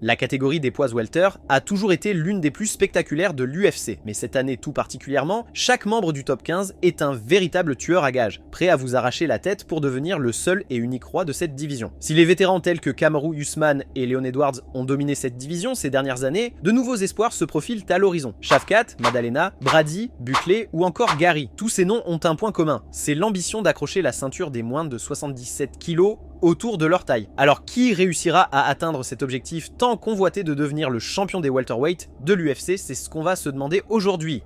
La catégorie des poids welter a toujours été l'une des plus spectaculaires de l'UFC, mais cette année tout particulièrement, chaque membre du top 15 est un véritable tueur à gages, prêt à vous arracher la tête pour devenir le seul et unique roi de cette division. Si les vétérans tels que Kamaru Usman et Leon Edwards ont dominé cette division ces dernières années, de nouveaux espoirs se profilent à l'horizon. Shavkat, Maddalena, Brady, Buckley ou encore Gary, tous ces noms ont un point commun, c'est l'ambition d'accrocher la ceinture des moins de 77 kg autour de leur taille. Alors qui réussira à atteindre cet objectif tant convoité de devenir le champion des welterweight de l'UFC? C'est ce qu'on va se demander aujourd'hui.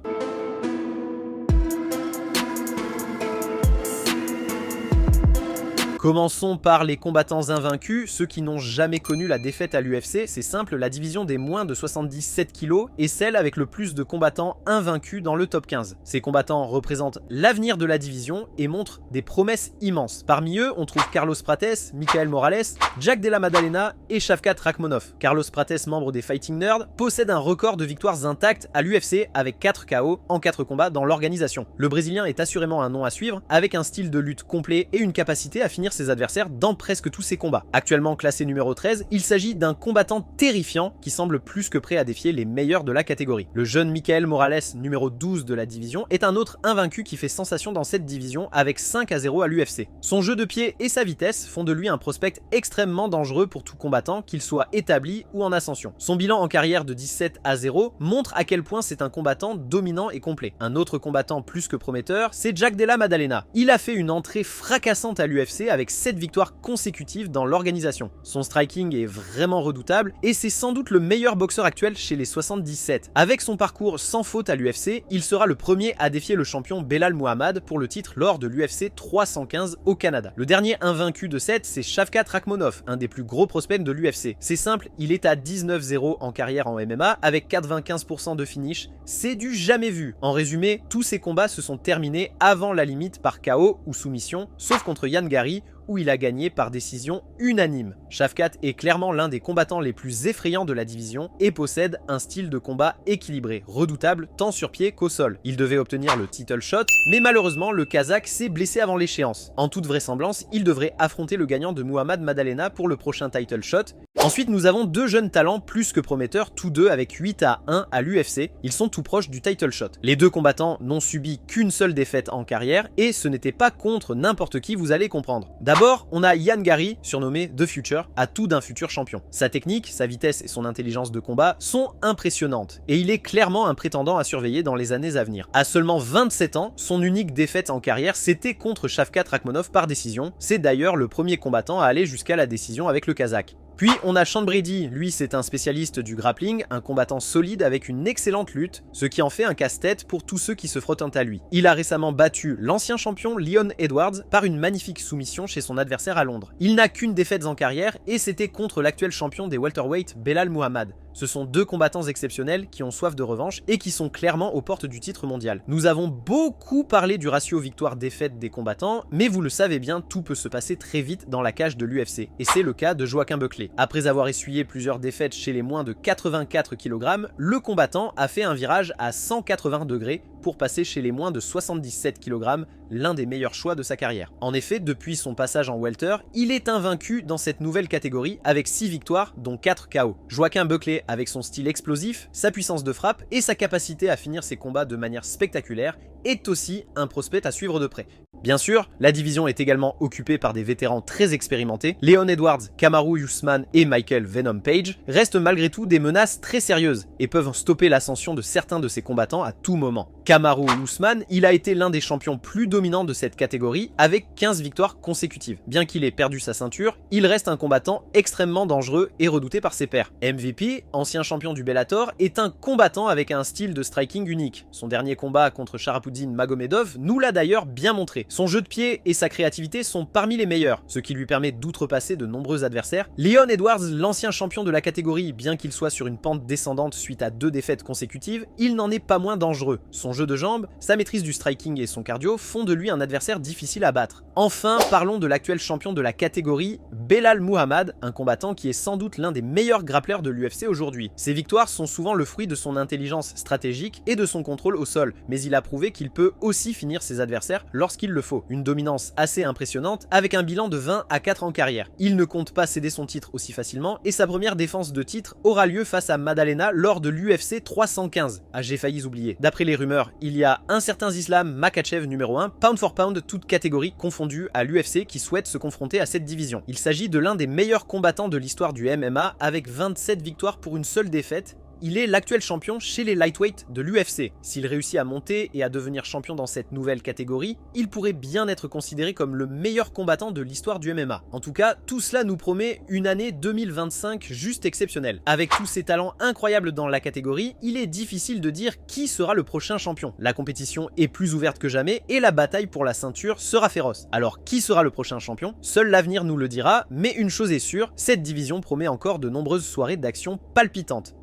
Commençons par les combattants invaincus, ceux qui n'ont jamais connu la défaite à l'UFC. C'est simple, la division des moins de 77 kg est celle avec le plus de combattants invaincus dans le top 15. Ces combattants représentent l'avenir de la division et montrent des promesses immenses. Parmi eux, on trouve Carlos Prates, Michael Morales, Jack Della Maddalena et Shavkat Rakhmonov. Carlos Prates, membre des Fighting Nerds, possède un record de victoires intactes à l'UFC avec 4 KO en 4 combats dans l'organisation. Le Brésilien est assurément un nom à suivre, avec un style de lutte complet et une capacité à finir ses adversaires dans presque tous ses combats. Actuellement classé numéro 13, il s'agit d'un combattant terrifiant qui semble plus que prêt à défier les meilleurs de la catégorie. Le jeune Michael Morales, numéro 12 de la division, est un autre invaincu qui fait sensation dans cette division avec 5-0 à l'UFC. Son jeu de pied et sa vitesse font de lui un prospect extrêmement dangereux pour tout combattant, qu'il soit établi ou en ascension. Son bilan en carrière de 17-0 montre à quel point c'est un combattant dominant et complet. Un autre combattant plus que prometteur, c'est Jack Della Maddalena. Il a fait une entrée fracassante à l'UFC avec 7 victoires consécutives dans l'organisation. Son striking est vraiment redoutable et c'est sans doute le meilleur boxeur actuel chez les 77. Avec son parcours sans faute à l'UFC, il sera le premier à défier le champion Belal Muhammad pour le titre lors de l'UFC 315 au Canada. Le dernier invaincu de 7, c'est Shavkat Rakhmonov, un des plus gros prospects de l'UFC. C'est simple, il est à 19-0 en carrière en MMA avec 95% de finish, c'est du jamais vu. En résumé, tous ses combats se sont terminés avant la limite par KO ou soumission, sauf contre Ian Gary, où il a gagné par décision unanime. Shavkat est clairement l'un des combattants les plus effrayants de la division et possède un style de combat équilibré, redoutable tant sur pied qu'au sol. Il devait obtenir le title shot, mais malheureusement le Kazakh s'est blessé avant l'échéance. En toute vraisemblance, il devrait affronter le gagnant de Muhammad Maddalena pour le prochain title shot. Ensuite, nous avons deux jeunes talents plus que prometteurs, tous deux avec 8-1 à l'UFC. Ils sont tout proches du title shot. Les deux combattants n'ont subi qu'une seule défaite en carrière et ce n'était pas contre n'importe qui, vous allez comprendre. D'abord, on a Ian Gary, surnommé The Future, atout d'un futur champion. Sa technique, sa vitesse et son intelligence de combat sont impressionnantes et il est clairement un prétendant à surveiller dans les années à venir. À seulement 27 ans, son unique défaite en carrière, c'était contre Shavkat Rakhmonov par décision. C'est d'ailleurs le premier combattant à aller jusqu'à la décision avec le Kazakh. Puis on a Sean Brady, lui c'est un spécialiste du grappling, un combattant solide avec une excellente lutte, ce qui en fait un casse-tête pour tous ceux qui se frottent à lui. Il a récemment battu l'ancien champion Leon Edwards par une magnifique soumission chez son adversaire à Londres. Il n'a qu'une défaite en carrière et c'était contre l'actuel champion des welterweight Belal Muhammad. Ce sont deux combattants exceptionnels qui ont soif de revanche et qui sont clairement aux portes du titre mondial. Nous avons beaucoup parlé du ratio victoire-défaite des combattants, mais vous le savez bien, tout peut se passer très vite dans la cage de l'UFC, et c'est le cas de Joaquin Buckley. Après avoir essuyé plusieurs défaites chez les moins de 84 kg, le combattant a fait un virage à 180 degrés pour passer chez les moins de 77 kg, l'un des meilleurs choix de sa carrière. En effet, depuis son passage en welter, il est invaincu dans cette nouvelle catégorie avec 6 victoires, dont 4 KO. Joaquin Buckley, avec son style explosif, sa puissance de frappe et sa capacité à finir ses combats de manière spectaculaire, est aussi un prospect à suivre de près. Bien sûr, la division est également occupée par des vétérans très expérimentés. Leon Edwards, Kamaru Usman et Michael Venom Page restent malgré tout des menaces très sérieuses et peuvent stopper l'ascension de certains de ces combattants à tout moment. Kamaru Usman, il a été l'un des champions plus dominants de cette catégorie avec 15 victoires consécutives. Bien qu'il ait perdu sa ceinture, il reste un combattant extrêmement dangereux et redouté par ses pairs. MVP, ancien champion du Bellator, est un combattant avec un style de striking unique. Son dernier combat contre Sharafutdin Magomedov nous l'a d'ailleurs bien montré. Son jeu de pied et sa créativité sont parmi les meilleurs, ce qui lui permet d'outrepasser de nombreux adversaires. Leon Edwards, l'ancien champion de la catégorie, bien qu'il soit sur une pente descendante suite à 2 défaites consécutives, il n'en est pas moins dangereux. Son jeu jeu de jambes, sa maîtrise du striking et son cardio font de lui un adversaire difficile à battre. Enfin, parlons de l'actuel champion de la catégorie, Belal Muhammad, un combattant qui est sans doute l'un des meilleurs grappleurs de l'UFC aujourd'hui. Ses victoires sont souvent le fruit de son intelligence stratégique et de son contrôle au sol, mais il a prouvé qu'il peut aussi finir ses adversaires lorsqu'il le faut. Une dominance assez impressionnante avec un bilan de 20 à 4 en carrière. Il ne compte pas céder son titre aussi facilement et sa première défense de titre aura lieu face à Maddalena lors de l'UFC 315. Ah, j'ai failli oublier. D'après les rumeurs, il y a un certain Islam Makhachev numéro 1, pound for pound, toute catégorie confondue à l'UFC qui souhaite se confronter à cette division. Il s'agit de l'un des meilleurs combattants de l'histoire du MMA avec 27 victoires pour une seule défaite. Il est l'actuel champion chez les lightweight de l'UFC. S'il réussit à monter et à devenir champion dans cette nouvelle catégorie, il pourrait bien être considéré comme le meilleur combattant de l'histoire du MMA. En tout cas, tout cela nous promet une année 2025 juste exceptionnelle. Avec tous ces talents incroyables dans la catégorie, il est difficile de dire qui sera le prochain champion. La compétition est plus ouverte que jamais et la bataille pour la ceinture sera féroce. Alors qui sera le prochain champion? Seul l'avenir nous le dira, mais une chose est sûre, cette division promet encore de nombreuses soirées d'action palpitantes.